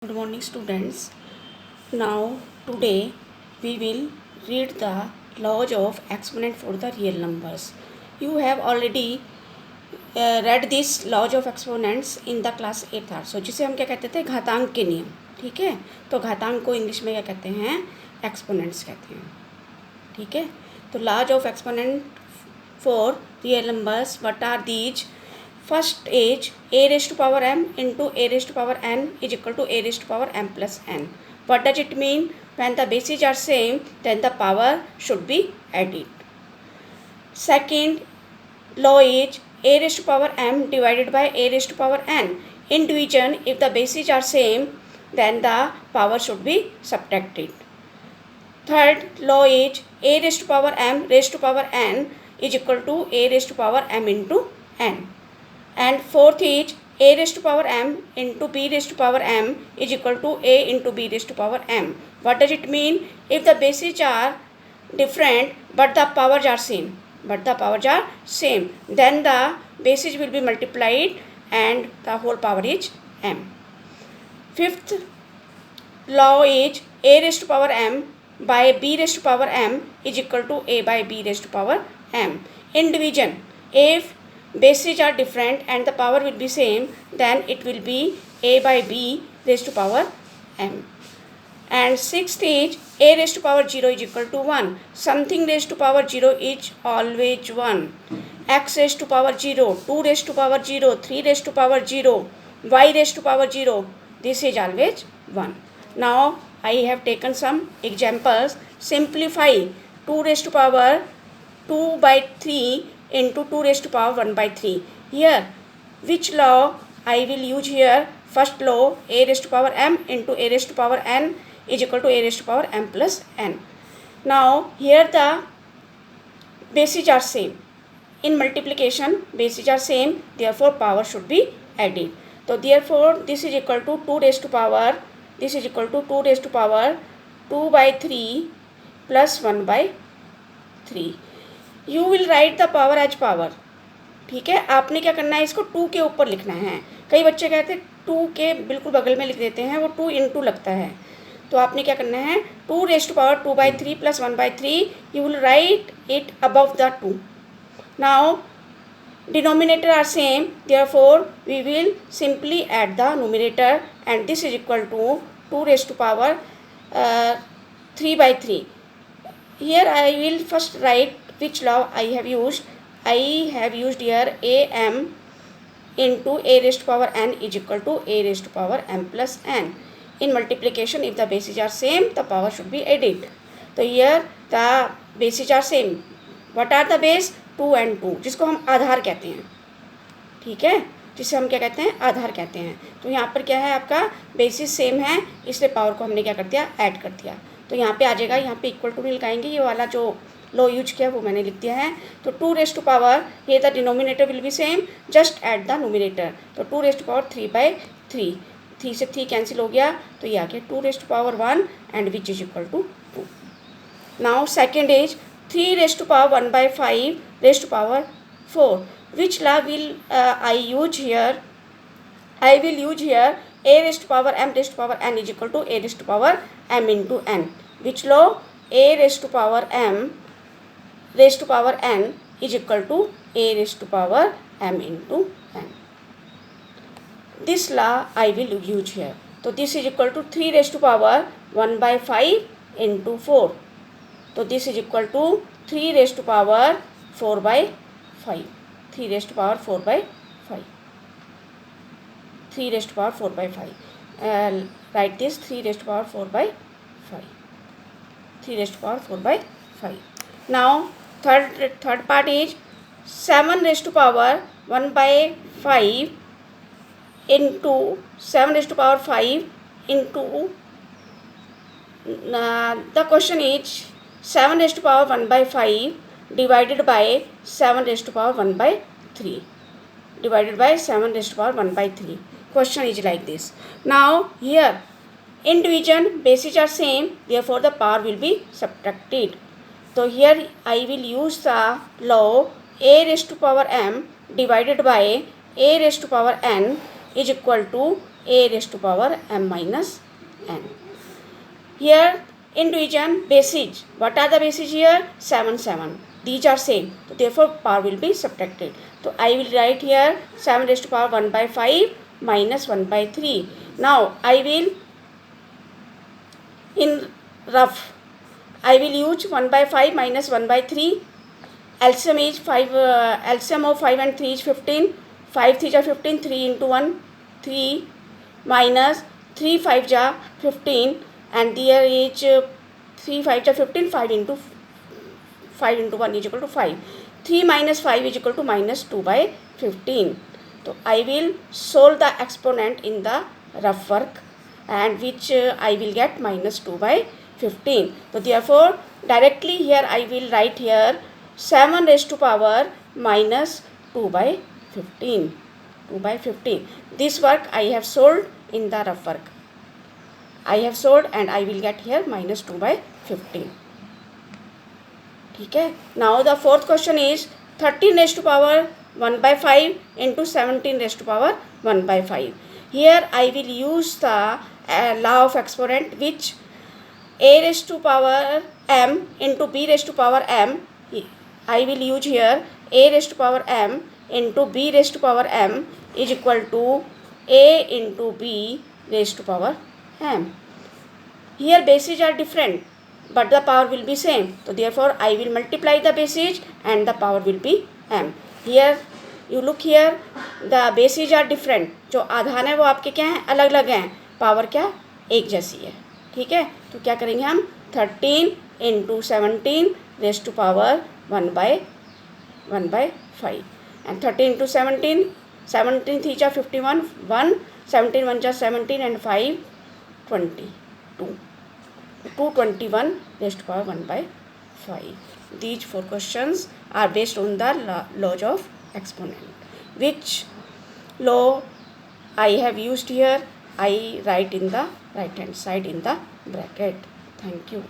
Good morning, students. Now, today we will read the laws of exponent for the real numbers. You have already read this laws of exponents in the class 8th art. So जिसे हम क्या कहते थे, घातांक के नियम. ठीक है, तो घातांक को इंग्लिश में क्या कहते हैं, एक्सपोनेंट्स कहते हैं. ठीक है, तो laws of exponent for real numbers, what are these? First is a raised to power m into a raised to power n is equal to a raised to power m plus n. What does it mean? When the bases are same, then the power should be added. Second law is a raised to power m divided by a raised to power n. In division, if the bases are same, then the power should be subtracted. Third law is a raised to power m raised to power n is equal to a raised to power m into n. And fourth is a raised to power m into b raised to power m is equal to a into b raised to power m. What does it mean? If the bases are different but the powers are same, then the bases will be multiplied and the whole power is m. Fifth law is a raised to power m by b raised to power m is equal to a by b raised to power m. In division, if bases are different and the power will be same, then it will be a by b raised to power m. And sixth is a raised to power 0 is equal to 1. Something raised to power 0 is always 1. X raised to power 0, 2 raised to power 0, 3 raised to power 0, y raised to power 0. This is always 1. Now I have taken some examples. Simplify 2 raised to power 2 by 3 into 2 raised to power 1 by 3. Here, which law I will use here? First law, a raised to power m into a raised to power n is equal to a raised to power m plus n. Now, here the bases are same. In multiplication, bases are same, therefore power should be added. So, therefore, this is equal to 2 raised to power, this is equal to 2 raised to power 2 by 3 plus 1 by 3. You will write the power as power. ठीक है, आपने क्या करना है, इसको 2 के ऊपर लिखना है. कई बच्चे कहते हैं 2 के बिल्कुल बगल में लिख देते हैं, वो 2 इंटू लगता है. तो आपने क्या करना है, 2 raise to power 2 by 3 plus 1 by 3, you will write it above the 2. Now denominator are same, therefore we will simply add the numerator and this is equal to 2 raise to power 3 by 3. Here I will first write which law I have used. I have used here am into a raised to power n is equal to a raised to power m plus n. In multiplication, if the bases are same, the power should be added. So here the bases are same. What are the base? 2 and 2, जिसको हम आधार कहते हैं. ठीक है, जिसे हम क्या कहते हैं, आधार कहते हैं. तो यहाँ पर क्या है, आपका बेसिस सेम है, इसलिए पावर को हमने क्या कर दिया, ऐड कर दिया. तो यहाँ पे आ जाएगा, यहाँ पे इक्वल टू नहीं लगाएंगे, ये वाला जो लो यूज किया वो मैंने लिख दिया है. तो 2 रेज़ टू पावर, ये the denominator will be same, just add the numerator. तो 2 रेज़ टू पावर 3 by 3, 3 से 3 कैंसिल हो गया, तो ये आ गया 2 raise to power 1 and which is equal to 2. Now second is 3 raise to power 1 by 5 raise to power 4. Which law will I use here? I will use here a raised to power m raised to power n is equal to a raised to power m into n. Which law? A raised to power m raised to power n is equal to a raised to power m into n. This law I will use here. So this is equal to 3 raised to power 1 by 5 into 4. So this is equal to 3 raised to power 4 by 5. 3 raised to power 4 by 5. 3 raised to power 4 by 5. Write this 3 raised to power 4 by 5. 3 raised to power 4 by 5. Now third part is 7 raised to power 1 by 5 into 7 raised to power 5 into the question is 7 raised to power 1 by 5 divided by 7 raised to power 1 by 3. Divided by 7 raised to power 1 by 3. Question is like this. Now here in division, bases are same, therefore the power will be subtracted. So here I will use the law a raised to power m divided by a raised to power n is equal to a raised to power m minus n. Here in division bases, what are the bases here? 7, 7. These are same. So therefore power will be subtracted. So I will write here 7 raised to power 1 by 5 minus 1 by 3. Now I will in rough I will use 1 by 5 minus 1 by 3. LCM is 5. LCM of 5 and 3 is 15. 5 3 are 15. 3 into 1 3 minus 3 5 are 15, and there is 3 5 are 15. 5 into 1 is equal to 5. 3 minus 5 is equal to minus 2 by 15. So I will solve the exponent in the rough work, and which I will get minus 2 by 15. So therefore directly here I will write here 7 raised to power minus 2 by 15. 2 by 15. This work I have solved in the rough work. I have solved and I will get here minus 2 by 15. Okay. Now the fourth question is 13 raised to power 1 by 5 into 17 raised to power 1 by 5. Here I will use the law of exponent, which a raised to power m into b raised to power m. I will use here a raised to power m into b raised to power m is equal to a into b raised to power m. Here bases are different, but the power will be same. So therefore I will multiply the bases and the power will be m. Here you look here, the bases are different. जो आधान है वो आपके क्या हैं, अलग अलग हैं, पावर क्या एक जैसी है. ठीक है, तो क्या करेंगे हम 13 into 17 raise to power 1 by 5, and 13 into 17, 17 3 are 51, 1, 17 1 are 17, and 5 22. 221 raised to power 1 by 5. These 4 questions are based on the laws of exponent. Which law I have used here, I write in the right hand side in the bracket. Thank you.